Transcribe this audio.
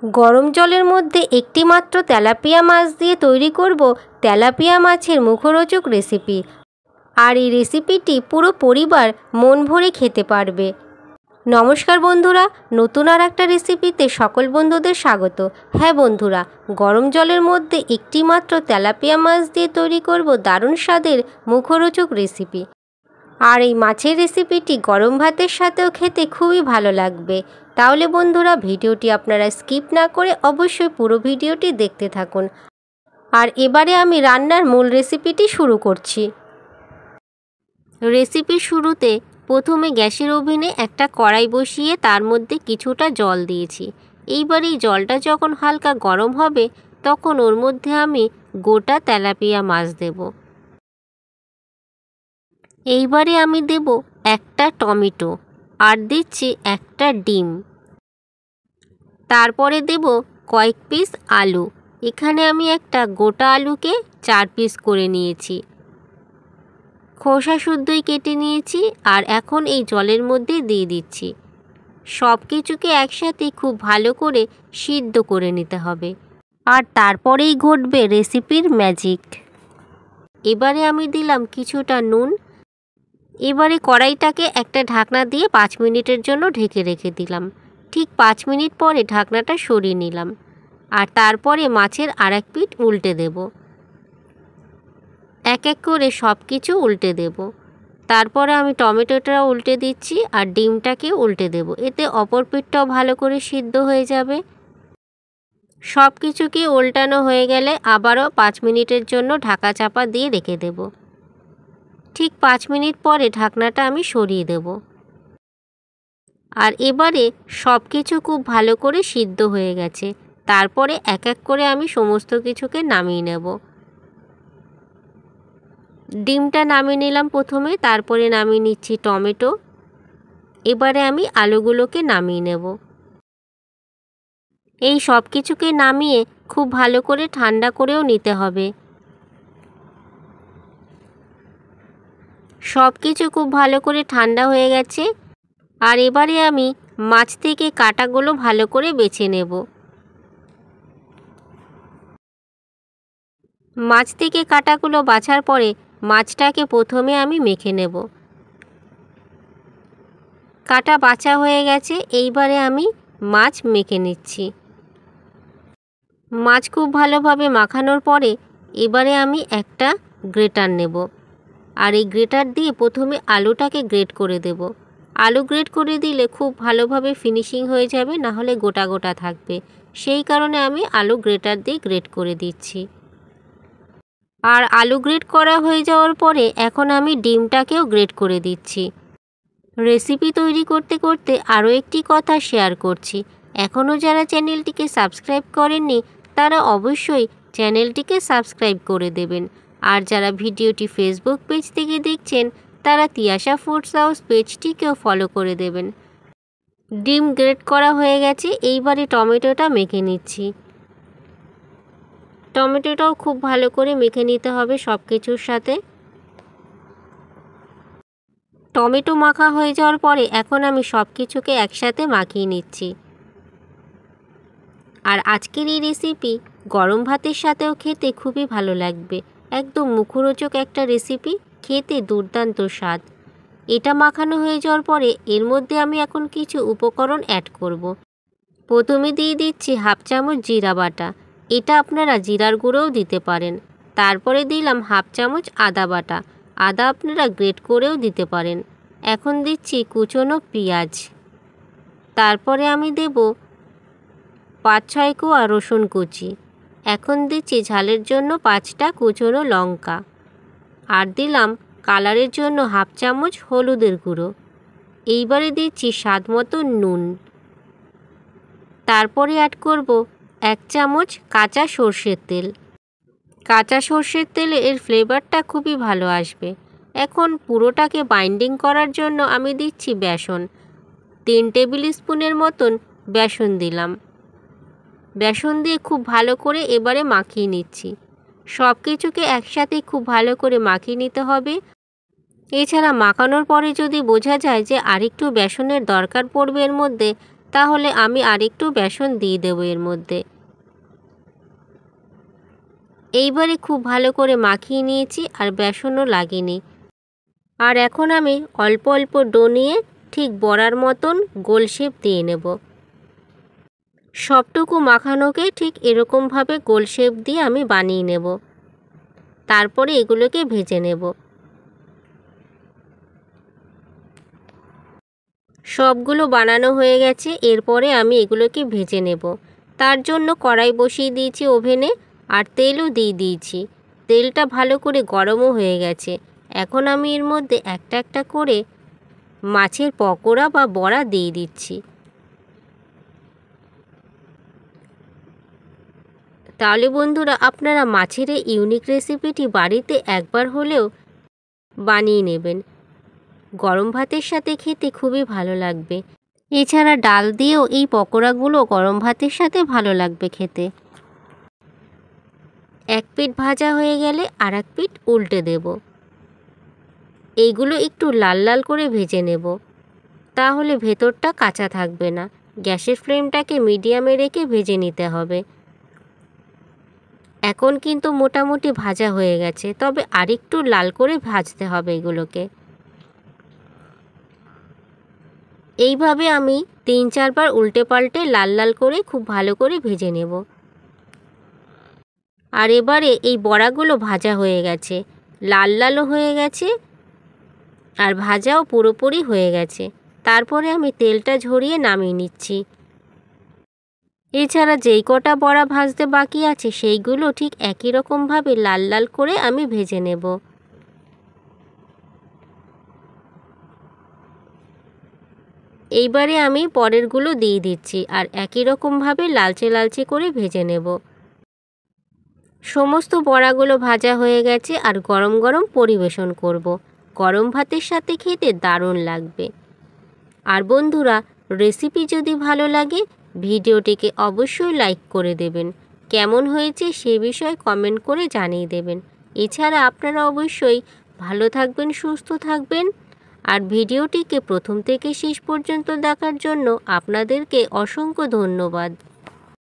গরম জলের মধ্যে একটি মাত্র তেলাপিয়া মাছ দিয়ে তৈরি করব তেলাপিয়া মাছের মুখরোচক রেসিপি। আর এই রেসিপিটি পুরো পরিবার মন ভরে খেতে পারবে। নমস্কার বন্ধুরা, নতুন আর একটা রেসিপিতে সকল বন্ধুদের স্বাগত। হ্যাঁ বন্ধুরা, গরম জলের মধ্যে একটি মাত্র তেলাপিয়া মাছ দিয়ে তৈরি করব দারুণ স্বাদের মুখরোচক রেসিপি। আর এই মাছের রেসিপিটি গরম ভাতের সাথেও খেতে খুবই ভালো লাগবে। তাহলে বন্ধুরা, ভিডিওটি আপনারা স্কিপ না করে অবশ্যই পুরো ভিডিওটি দেখতে থাকুন। আর এবারে আমি রান্নার মূল রেসিপিটি শুরু করছি। রেসিপির শুরুতে প্রথমে গ্যাসের ওভেনে একটা কড়াই বসিয়ে তার মধ্যে কিছুটা জল দিয়েছি। এইবার এই জলটা যখন হালকা গরম হবে তখন ওর মধ্যে আমি গোটা তেলাপিয়া মাছ দেব। এইবারে আমি দেব একটা টমেটো আর দিচ্ছি একটা ডিম। তারপরে দেব কয়েক পিস আলু। এখানে আমি একটা গোটা আলুকে 4 পিস করে নিয়েছি, খোসা শুদ্ধই কেটে নিয়েছি। আর এখন এই জলের মধ্যে দিয়ে দিচ্ছি। সব কিছুকে একসাথে খুব ভালো করে সিদ্ধ করে নিতে হবে, আর তারপরেই ঘটবে রেসিপির ম্যাজিক। এবারে আমি দিলাম কিছুটা নুন। এবারে কড়াইটাকে একটা ঢাকনা দিয়ে 5 মিনিটের জন্য ঢেকে রেখে দিলাম। ঠিক 5 মিনিট পরে ঢাকনাটা সরিয়ে নিলাম, আর তারপরে মাছের আরেক পিঠ উল্টে দেব। এক এক করে সব কিছু উল্টে দেব। তারপরে আমি টমেটোটা উল্টে দিচ্ছি আর ডিমটাকে উল্টে দেব, এতে অপর পিঠটাও ভালো করে সিদ্ধ হয়ে যাবে। সব কিছুকে উল্টানো হয়ে গেলে আবারও 5 মিনিটের জন্য ঢাকা চাপা দিয়ে রেখে দেব। ঠিক 5 মিনিট পরে ঢাকনাটা আমি সরিয়ে দেব। আর এবারে সব কিছু খুব ভালো করে সিদ্ধ হয়ে গেছে। তারপরে এক এক করে আমি সমস্ত কিছুকে নামিয়ে নেব। ডিমটা নামিয়ে নিলাম প্রথমে, তারপরে নামিয়ে নিচ্ছি টমেটো। এবারে আমি আলুগুলোকে নামিয়ে নেব। এই সব কিছুকে নামিয়ে খুব ভালো করে ঠান্ডা করেও নিতে হবে। সব কিছু খুব ভালো করে ঠান্ডা হয়ে গেছে। আর এবারে আমি মাছ থেকে কাঁটাগুলো ভালো করে বেছে নেব। মাছ থেকে কাঁটাগুলো বাছার পরে মাছটাকে প্রথমে আমি মেখে নেব। কাঁটা বাছা হয়ে গেছে, এইবারে আমি মাছ মেখে নিচ্ছি। মাছ খুব ভালোভাবে মাখানোর পরে এবারে আমি একটা গ্রেটার নেব। আর এই গ্রেটার দিয়ে প্রথমে আলুটাকে গ্রেট করে দেব। আলু গ্রেট করে দিলে খুব ভালোভাবে ফিনিশিং হয়ে যাবে, না হলে গোটা গোটা থাকবে। সেই কারণে আমি আলু গ্রেটার দিয়ে গ্রেট করে দিচ্ছি। আর আলু গ্রেট করা হয়ে যাওয়ার পরে এখন আমি ডিমটাকেও গ্রেট করে দিচ্ছি। রেসিপি তৈরি করতে করতে আরও একটি কথা শেয়ার করছি। এখনও যারা চ্যানেলটিকে সাবস্ক্রাইব করেননি তারা অবশ্যই চ্যানেলটিকে সাবস্ক্রাইব করে দেবেন। আর যারা ভিডিওটি ফেসবুক পেজ থেকে দেখছেন তারা তিয়াশা ফুডস হাউস পেজটিকেও ফলো করে দেবেন। ডিম গ্রেট করা হয়ে গেছে, এইবারে টমেটোটা মেখে নিচ্ছি। টমেটোটাও খুব ভালো করে মেখে নিতে হবে সব কিছুর সাথে। টমেটো মাখা হয়ে যাওয়ার পরে এখন আমি সব কিছুকে একসাথে মাখিয়ে নিচ্ছি। আর আজকের এই রেসিপি গরম ভাতের সাথেও খেতে খুবই ভালো লাগবে। একদম মুখরোচক একটা রেসিপি, খেতে দুর্দান্ত স্বাদ। এটা মাখানো হয়ে যাওয়ার পরে এর মধ্যে আমি এখন কিছু উপকরণ অ্যাড করব। প্রথমে দিয়ে দিচ্ছি 1/2 চামচ জিরা বাটা। এটা আপনারা জিরার গুঁড়োও দিতে পারেন। তারপরে দিলাম 1/2 চামচ আদা বাটা। আদা আপনারা গ্রেট করেও দিতে পারেন। এখন দিচ্ছি কুচনো পেঁয়াজ। তারপরে আমি দেব 5-6 কোয়া রসুন কুচি। এখন দিচ্ছি ঝালের জন্য 5টা কুচনো লঙ্কা। আর দিলাম কালারের জন্য 1/2 চামচ হলুদের গুঁড়ো। এইবারে দিচ্ছি স্বাদ মতো নুন। তারপরে অ্যাড করব 1 চামচ কাঁচা সর্ষের তেল। কাঁচা সর্ষের তেলে এর ফ্লেভারটা খুবই ভালো আসবে। এখন পুরোটাকে বাইন্ডিং করার জন্য আমি দিচ্ছি বেসন। 3 টেবিল স্পুনের মতন বেসন দিলাম। বেসন দিয়ে খুব ভালো করে এবারে মাখিয়ে নিচ্ছি। সব কিছুকে একসাথে খুব ভালো করে মাখিয়ে নিতে হবে। এছাড়া মাখানোর পরে যদি বোঝা যায় যে আরেকটু বেসনের দরকার পড়বে এর মধ্যে, তাহলে আমি আরেকটু বেসন দিয়ে দেবো এর মধ্যে। এইবারে খুব ভালো করে মাখিয়ে নিয়েছি আর বেসনও লাগেনি। আর এখন আমি অল্প অল্প ডো নিয়ে ঠিক বড়ার মতন গোল শেপ দিয়ে নেব। সবটুকু মাখানোকে ঠিক এরকমভাবে গোল শেপ দিয়ে আমি বানিয়ে নেব। তারপরে এগুলোকে ভেজে নেব। সবগুলো বানানো হয়ে গেছে, এরপরে আমি এগুলোকে ভেজে নেব। তার জন্য কড়াই বসিয়ে দিয়েছি ওভেনে আর তেলও দিয়ে দিয়েছি। তেলটা ভালো করে গরমও হয়ে গেছে। এখন আমি এর মধ্যে একটা একটা করে মাছের পকোড়া বা বড়া দিয়ে দিচ্ছি। তাহলে বন্ধুরা, আপনারা মাছের এই ইউনিক রেসিপিটি বাড়িতে একবার হলেও বানিয়ে নেবেন। গরম ভাতের সাথে খেতে খুবই ভালো লাগবে। এছাড়া ডাল দিয়েও এই পকোড়াগুলো গরম ভাতের সাথে ভালো লাগবে খেতে। এক পিঠ ভাজা হয়ে গেলে আর এক পিঠ উল্টে দেব। এইগুলো একটু লাল লাল করে ভেজে নেব, তাহলে ভেতরটা কাঁচা থাকবে না। গ্যাসের ফ্লেমটাকে মিডিয়ামে রেখে ভেজে নিতে হবে। এখন কিন্তু মোটামুটি ভাজা হয়ে গেছে, তবে আরেকটু লাল করে ভাজতে হবে এগুলোকে। এইভাবে আমি 3-4 বার উল্টে পাল্টে লাল লাল করে খুব ভালো করে ভেজে নেব। আর এবারে এই বড়াগুলো ভাজা হয়ে গেছে, লাল লালও হয়ে গেছে আর ভাজাও পুরোপুরি হয়ে গেছে। তারপরে আমি তেলটা ঝরিয়ে নামিয়ে নিচ্ছি। এছাড়া যেই কটা বড়া ভাজতে বাকি আছে সেইগুলো ঠিক একই রকমভাবে লাল লাল করে আমি ভেজে নেব। এইবারে আমি পরেরগুলো দিয়ে দিচ্ছি আর একই রকমভাবে লালচে লালচে করে ভেজে নেব। সমস্ত বড়াগুলো ভাজা হয়ে গেছে আর গরম গরম পরিবেশন করব। গরম ভাতের সাথে খেতে দারুণ লাগবে। আর বন্ধুরা, রেসিপি যদি ভালো লাগে ভিডিওটিকে অবশ্যই লাইক করে দেবেন। কেমন হয়েছে সে বিষয়ে কমেন্ট করে জানিয়ে দেবেন। এছাড়া আপনারা অবশ্যই ভালো থাকবেন, সুস্থ থাকবেন। আর ভিডিওটিকে প্রথম থেকে শেষ পর্যন্ত দেখার জন্য আপনাদেরকে অসংখ্য ধন্যবাদ।